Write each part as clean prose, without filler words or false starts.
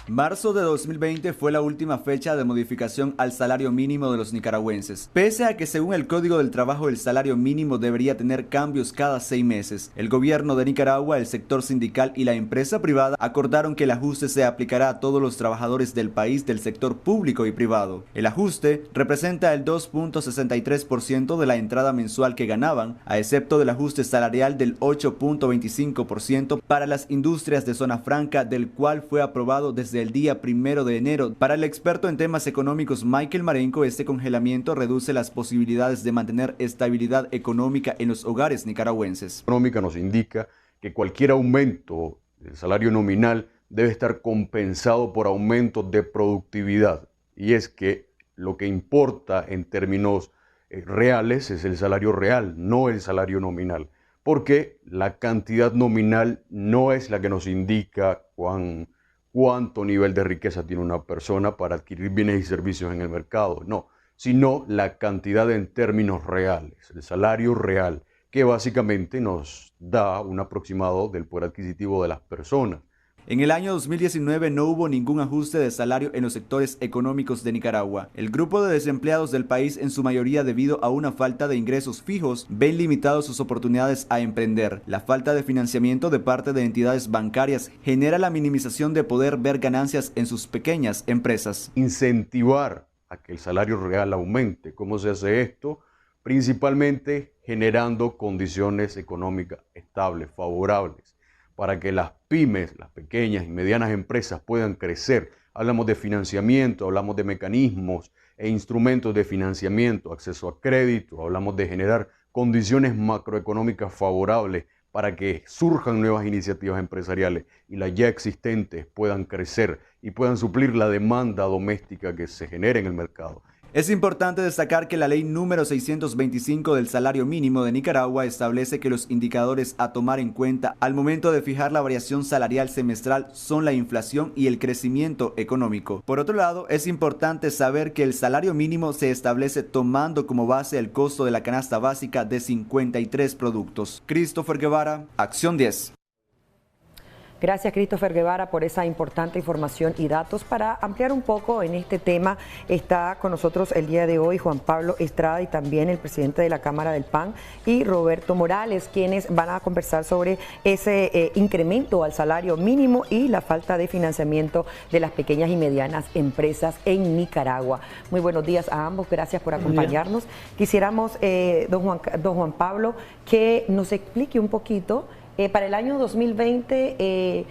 Marzo de 2020 fue la última fecha de modificación al salario mínimo de los nicaragüenses. Pese a que según el Código del Trabajo el salario mínimo debería tener cambios cada 6 meses, el gobierno de Nicaragua, el sector sindical y la empresa privada acordaron que el ajuste se aplicará a todos los trabajadores del país del sector público y privado. El ajuste representa el 2.63% de la entrada mensual que ganaban, a excepto del ajuste salarial del 8.25% para las industrias de zona franca, del cual fue aprobado desde el día 1 de enero. Para el experto en temas económicos Michael Marenco, este congelamiento reduce las posibilidades de mantener estabilidad económica en los hogares nicaragüenses. Económica nos indica que cualquier aumento del salario nominal debe estar compensado por aumentos de productividad. Y es que lo que importa en términos reales es el salario real, no el salario nominal. Porque la cantidad nominal no es la que nos indica cuánto nivel de riqueza tiene una persona para adquirir bienes y servicios en el mercado, no, sino la cantidad en términos reales, el salario real, que básicamente nos da un aproximado del poder adquisitivo de las personas. En el año 2019 no hubo ningún ajuste de salario en los sectores económicos de Nicaragua. El grupo de desempleados del país, en su mayoría debido a una falta de ingresos fijos, ven limitadas sus oportunidades a emprender. La falta de financiamiento de parte de entidades bancarias genera la minimización de poder ver ganancias en sus pequeñas empresas. Incentivar a que el salario real aumente. ¿Cómo se hace esto? Principalmente generando condiciones económicas estables, favorables, para que las pymes, las pequeñas y medianas empresas puedan crecer. Hablamos de financiamiento, hablamos de mecanismos e instrumentos de financiamiento, acceso a crédito, hablamos de generar condiciones macroeconómicas favorables para que surjan nuevas iniciativas empresariales y las ya existentes puedan crecer y puedan suplir la demanda doméstica que se genera en el mercado. Es importante destacar que la ley número 625 del salario mínimo de Nicaragua establece que los indicadores a tomar en cuenta al momento de fijar la variación salarial semestral son la inflación y el crecimiento económico. Por otro lado, es importante saber que el salario mínimo se establece tomando como base el costo de la canasta básica de 53 productos. Christopher Guevara, Acción 10. Gracias, Christopher Guevara, por esa importante información y datos. Para ampliar un poco en este tema, está con nosotros el día de hoy Juan Pablo Estrada y también el presidente de la Cámara del PAN y Roberto Morales, quienes van a conversar sobre ese incremento al salario mínimo y la falta de financiamiento de las pequeñas y medianas empresas en Nicaragua. Muy buenos días a ambos, gracias por acompañarnos. Quisiéramos, don Juan Pablo, que nos explique un poquito. Para el año 2020,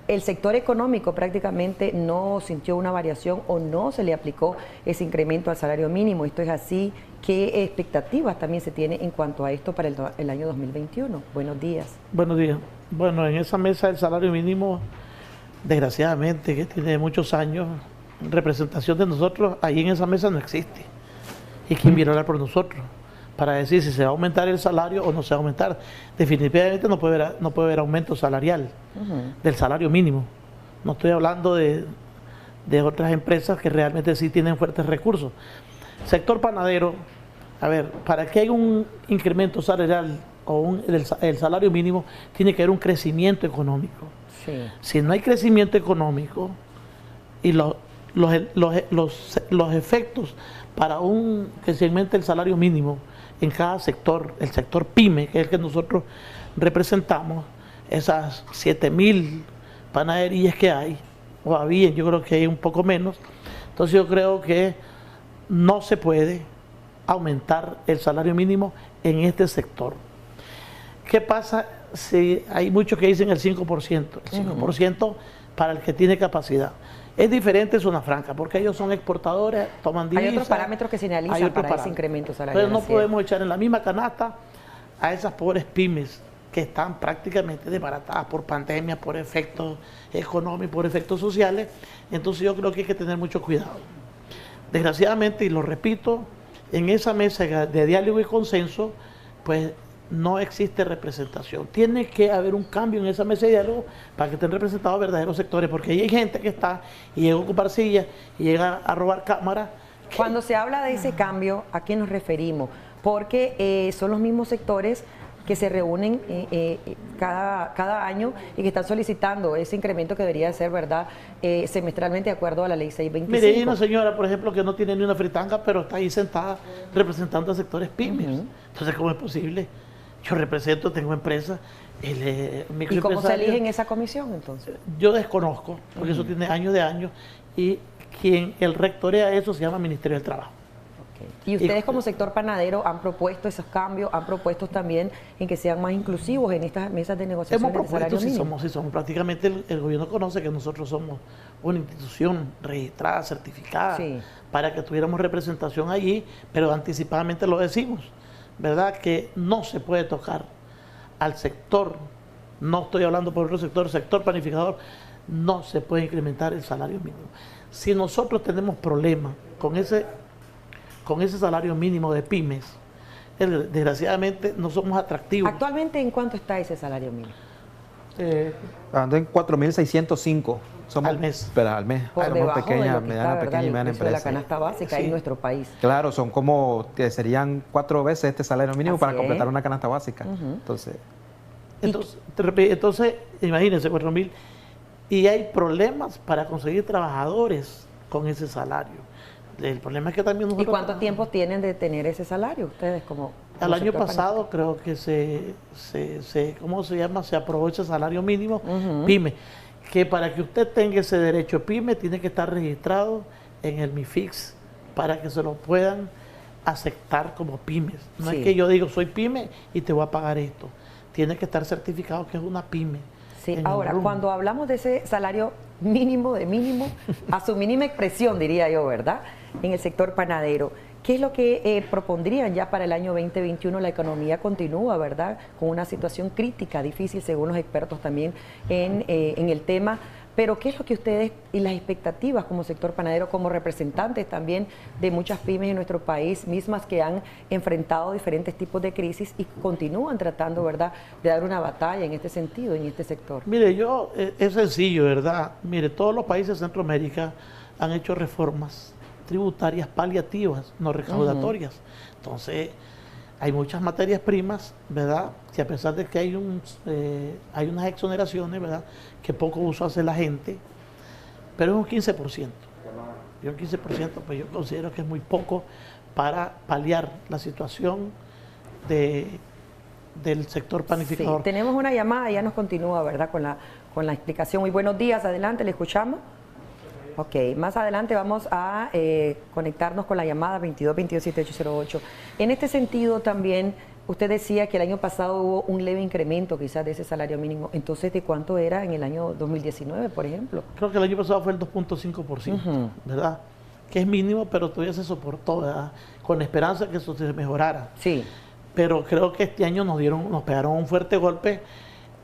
el sector económico prácticamente no sintió una variación o no se le aplicó ese incremento al salario mínimo. Esto es así. ¿Qué expectativas también se tiene en cuanto a esto para el año 2021? Buenos días. Buenos días. Bueno, en esa mesa del salario mínimo, desgraciadamente, que tiene muchos años, representación de nosotros, ahí en esa mesa no existe. Y quien viene a hablar por nosotros para decir si se va a aumentar el salario o no se va a aumentar. Definitivamente no puede haber aumento salarial del salario mínimo. No estoy hablando de otras empresas que realmente sí tienen fuertes recursos. Sector panadero, a ver, para que haya un incremento salarial o el salario mínimo, tiene que haber un crecimiento económico. Sí. Si no hay crecimiento económico y los efectos para que se aumente el salario mínimo en cada sector, el sector PYME, que es el que nosotros representamos, esas 7.000 panaderías que hay, o había, yo creo que hay un poco menos. Entonces yo creo que no se puede aumentar el salario mínimo en este sector. ¿Qué pasa si hay muchos que dicen el 5%? El 5% para el que tiene capacidad. Es diferente Zona Franca, porque ellos son exportadores, toman divisas. Hay otros parámetros que se analizan para ese incremento salarial. Entonces no podemos echar en la misma canasta a esas pobres pymes que están prácticamente desbaratadas por pandemia, por efectos económicos, por efectos sociales. Entonces yo creo que hay que tener mucho cuidado. Desgraciadamente, y lo repito, en esa mesa de diálogo y consenso, pues no existe representación. Tiene que haber un cambio en esa mesa de diálogo para que estén representados verdaderos sectores, porque ahí hay gente que está y llega a ocupar sillas y llega a robar cámaras. Cuando se habla de ese cambio, ¿a qué nos referimos? Porque son los mismos sectores que se reúnen cada año y que están solicitando ese incremento que debería ser, ¿verdad?, semestralmente de acuerdo a la ley 625. Mire, hay una señora, por ejemplo, que no tiene ni una fritanga, pero está ahí sentada representando a sectores pymes. Entonces, ¿cómo es posible? Yo represento, tengo empresas. ¿Y cómo se elige en esa comisión, entonces? Yo desconozco, porque eso tiene años de años, y quien el rectorea eso se llama Ministerio del Trabajo. ¿Y ustedes como sector panadero han propuesto esos cambios, han propuesto también en que sean más inclusivos en estas mesas de negociación Hemos de salario propuesto, mínimo? si somos prácticamente, el gobierno conoce que nosotros somos una institución registrada, certificada, para que tuviéramos representación allí, pero anticipadamente lo decimos, ¿verdad? Que no se puede tocar al sector, no estoy hablando por otro sector, sector planificador, no se puede incrementar el salario mínimo. Si nosotros tenemos problemas con ese salario mínimo de pymes, desgraciadamente no somos atractivos. ¿Actualmente en cuánto está ese salario mínimo? Ando en 4.605 al mes. Pero al mes. Por debajo pequeña, de mediana, pequeña y mediana empresa. De la empresa. canasta básica en nuestro país. Claro, son como que serían 4 veces este salario mínimo para completar una canasta básica. Entonces, imagínense, 4.000. Y hay problemas para conseguir trabajadores con ese salario. El problema es que también nosotros... ¿Y cuánto tiempo tienen de tener ese salario ustedes como el año pasado creo que ¿cómo se llama? Se aprobó ese salario mínimo PYME, que para que usted tenga ese derecho PYME tiene que estar registrado en el MIFIX para que se lo puedan aceptar como pymes. No es que yo digo soy pyme y te voy a pagar esto. Tiene que estar certificado que es una pyme. Sí, ahora, cuando hablamos de ese salario mínimo, de mínimo, a su mínima expresión, diría yo, ¿verdad?, en el sector panadero, ¿qué es lo que propondrían ya para el año 2021? La economía continúa, ¿verdad?, con una situación crítica, difícil, según los expertos también en el tema. Pero ¿qué es lo que ustedes y las expectativas como sector panadero, como representantes también de muchas pymes en nuestro país, mismas que han enfrentado diferentes tipos de crisis y continúan tratando, ¿verdad?, de dar una batalla en este sentido, en este sector? Mire, es sencillo, ¿verdad? Mire, todos los países de Centroamérica han hecho reformas tributarias paliativas, no recaudatorias. Entonces, hay muchas materias primas, ¿verdad?, que a pesar de que hay unas exoneraciones, ¿verdad?, que poco uso hace la gente, pero es un 15%. Y un 15%, pues yo considero que es muy poco para paliar la situación del sector panificador. Sí, tenemos una llamada, ya nos continúa, ¿verdad?, con la explicación. Muy buenos días, adelante, le escuchamos. Ok, más adelante vamos a conectarnos con la llamada 22-22-7808. En este sentido también, usted decía que el año pasado hubo un leve incremento quizás de ese salario mínimo. Entonces, ¿de cuánto era en el año 2019, por ejemplo? Creo que el año pasado fue el 2.5%, ¿verdad? Que es mínimo, pero todavía se soportó, ¿verdad?, con esperanza que eso se mejorara. Sí. Pero creo que este año nos pegaron un fuerte golpe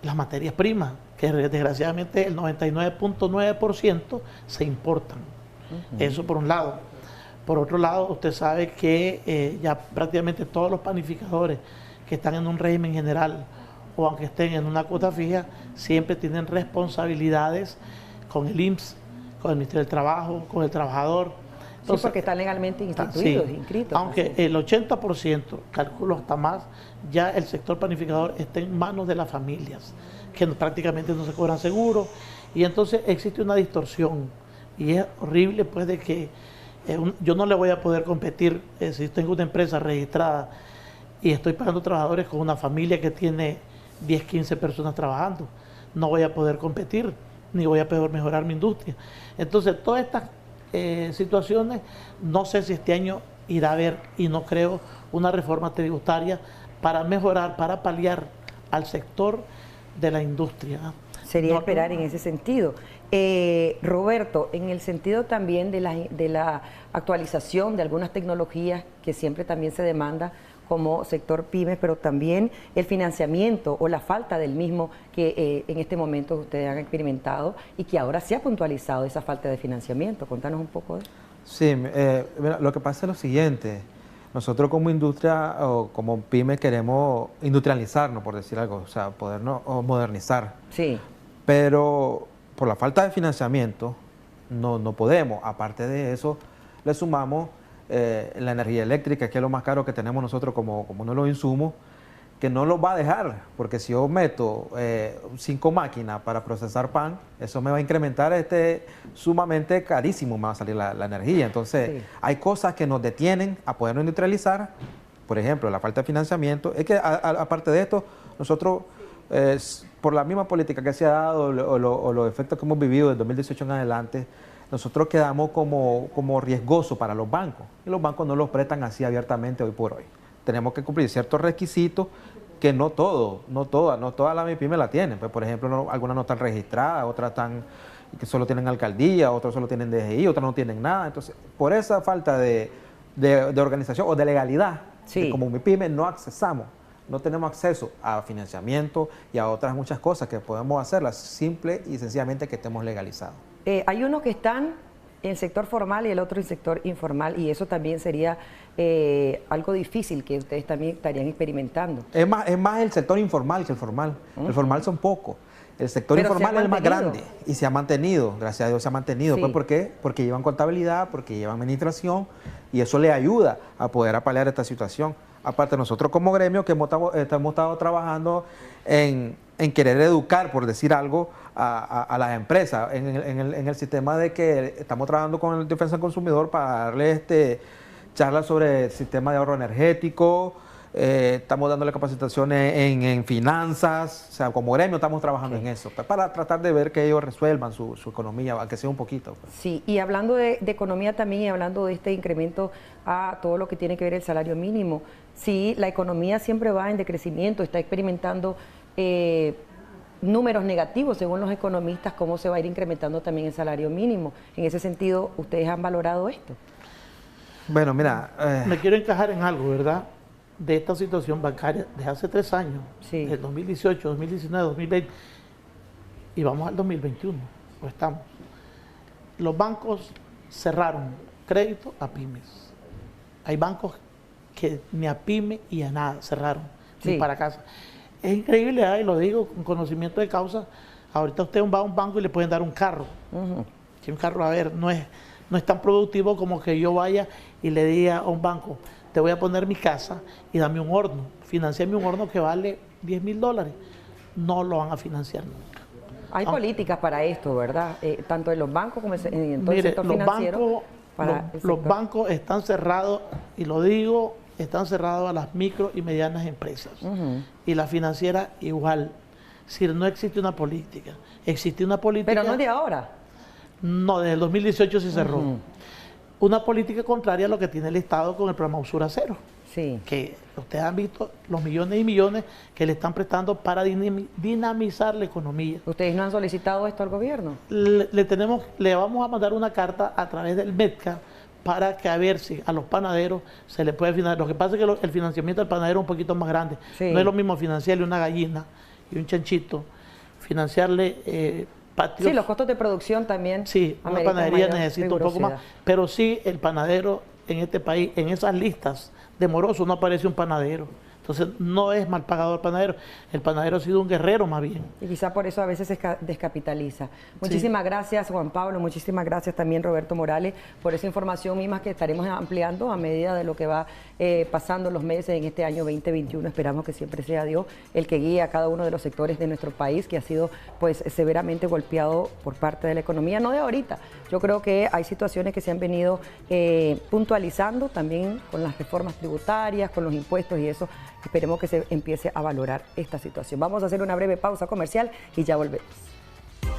las materias primas, que desgraciadamente el 99.9% se importan. Eso por un lado. Por otro lado, usted sabe que ya prácticamente todos los panificadores que están en un régimen general o aunque estén en una cuota fija, siempre tienen responsabilidades con el IMSS, con el Ministerio del Trabajo, con el trabajador. Entonces, sí, porque están legalmente instituidos, inscritos. Aunque el 80%, calculo hasta más, ya el sector panificador está en manos de las familias, que prácticamente no se cobran seguros, y entonces existe una distorsión, y es horrible pues de que yo no le voy a poder competir si tengo una empresa registrada y estoy pagando trabajadores con una familia que tiene 10, 15 personas trabajando. No voy a poder competir, ni voy a poder mejorar mi industria. Entonces, todas estas situaciones, no sé si este año irá a haber, y no creo, una reforma tributaria para mejorar, para paliar al sector de la industria. Sería esperar en ese sentido. Roberto, en el sentido también de la actualización de algunas tecnologías que siempre también se demanda como sector pymes, pero también el financiamiento o la falta del mismo que en este momento ustedes han experimentado y que ahora se ha puntualizado esa falta de financiamiento. Contanos un poco de eso. Sí, lo que pasa es lo siguiente. Nosotros como industria o como pyme queremos industrializarnos, por decir algo, o sea, podernos modernizar. Sí. Pero por la falta de financiamiento no podemos. Aparte de eso, le sumamos la energía eléctrica, que es lo más caro que tenemos nosotros como uno de los insumos, que no los va a dejar, porque si yo meto 5 máquinas para procesar pan, eso me va a incrementar sumamente carísimo, me va a salir la energía. Entonces, sí, hay cosas que nos detienen a podernos industrializar, por ejemplo, la falta de financiamiento. Es que aparte de esto, nosotros, por la misma política que se ha dado o los efectos que hemos vivido desde 2018 en adelante, nosotros quedamos como riesgosos para los bancos, y los bancos no los prestan así abiertamente hoy por hoy. Tenemos que cumplir ciertos requisitos que no todas las MIPYME la tienen. Pues, por ejemplo, algunas no están registradas, otras están que solo tienen alcaldía, otras solo tienen DGI, otras no tienen nada. Entonces, por esa falta de organización o de legalidad, sí, como MIPYME no tenemos acceso a financiamiento y a otras muchas cosas que podemos hacerlas, simple y sencillamente que estemos legalizados. Hay unos que están en el sector formal y el otro en el sector informal, y eso también sería algo difícil que ustedes también estarían experimentando. Es más el sector informal que el formal. El formal son pocos. El sector informal es el más grande y se ha mantenido, gracias a Dios se ha mantenido. Sí. Pues, ¿por qué? Porque llevan contabilidad, porque llevan administración, y eso le ayuda a poder apalear esta situación. Aparte, nosotros como gremio que hemos estado trabajando en querer educar, por decir algo, a las empresas, en el sistema de que estamos trabajando con el Defensa del Consumidor para darle charlas sobre el sistema de ahorro energético. Estamos dándole capacitaciones en finanzas, o sea, como gremio estamos trabajando en eso, para tratar de ver que ellos resuelvan su economía, aunque sea un poquito. Pues. Sí, y hablando de economía también, y hablando de este incremento a todo lo que tiene que ver el salario mínimo, sí, la economía siempre va en decrecimiento, está experimentando números negativos según los economistas, cómo se va a ir incrementando también el salario mínimo. En ese sentido, ¿ustedes han valorado esto? Bueno, mira... Me quiero encajar en algo, ¿verdad?, de esta situación bancaria de hace 3 años, sí, del 2018, 2019, 2020, y vamos al 2021, pues estamos. Los bancos cerraron crédito a pymes. Hay bancos que ni a pyme y a nada cerraron, sí, ni para casa. Es increíble, y lo digo con conocimiento de causa. Ahorita usted va a un banco y le pueden dar un carro. Que un carro, a ver, no es tan productivo como que yo vaya y le diga a un banco: te voy a poner mi casa y dame un horno, financiame un horno que vale $10,000. No lo van a financiar nunca. Hay políticas para esto, ¿verdad? Tanto en los bancos como en todo el sector financiero. Los bancos están cerrados, y lo digo, están cerrados a las micro y medianas empresas. Y la financiera igual. Si no existe una política, existe una política... Pero no de ahora. No, desde el 2018 se cerró. Una política contraria a lo que tiene el Estado con el programa Usura Cero. Sí. Que ustedes han visto los millones y millones que le están prestando para dinamizar la economía. ¿Ustedes no han solicitado esto al gobierno? Le vamos a mandar una carta a través del MEDCA para que a ver si a los panaderos se les puede financiar. Lo que pasa es que el financiamiento del panadero es un poquito más grande. Sí. No es lo mismo financiarle una gallina y un chanchito, financiarle... patios. Sí, los costos de producción también. Sí, una panadería necesita un poco más, pero sí, el panadero en este país, en esas listas de morosos no aparece un panadero. Entonces no es mal pagador el panadero ha sido un guerrero más bien. Y quizá por eso a veces se descapitaliza. Muchísimas gracias, Juan Pablo, muchísimas gracias también, Roberto Morales, por esa información misma que estaremos ampliando a medida de lo que va pasando los meses en este año 2021. Esperamos que siempre sea Dios el que guíe a cada uno de los sectores de nuestro país, que ha sido pues severamente golpeado por parte de la economía, no de ahorita. Yo creo que hay situaciones que se han venido puntualizando también con las reformas tributarias, con los impuestos y eso. Esperemos que se empiece a valorar esta situación. Vamos a hacer una breve pausa comercial y ya volvemos.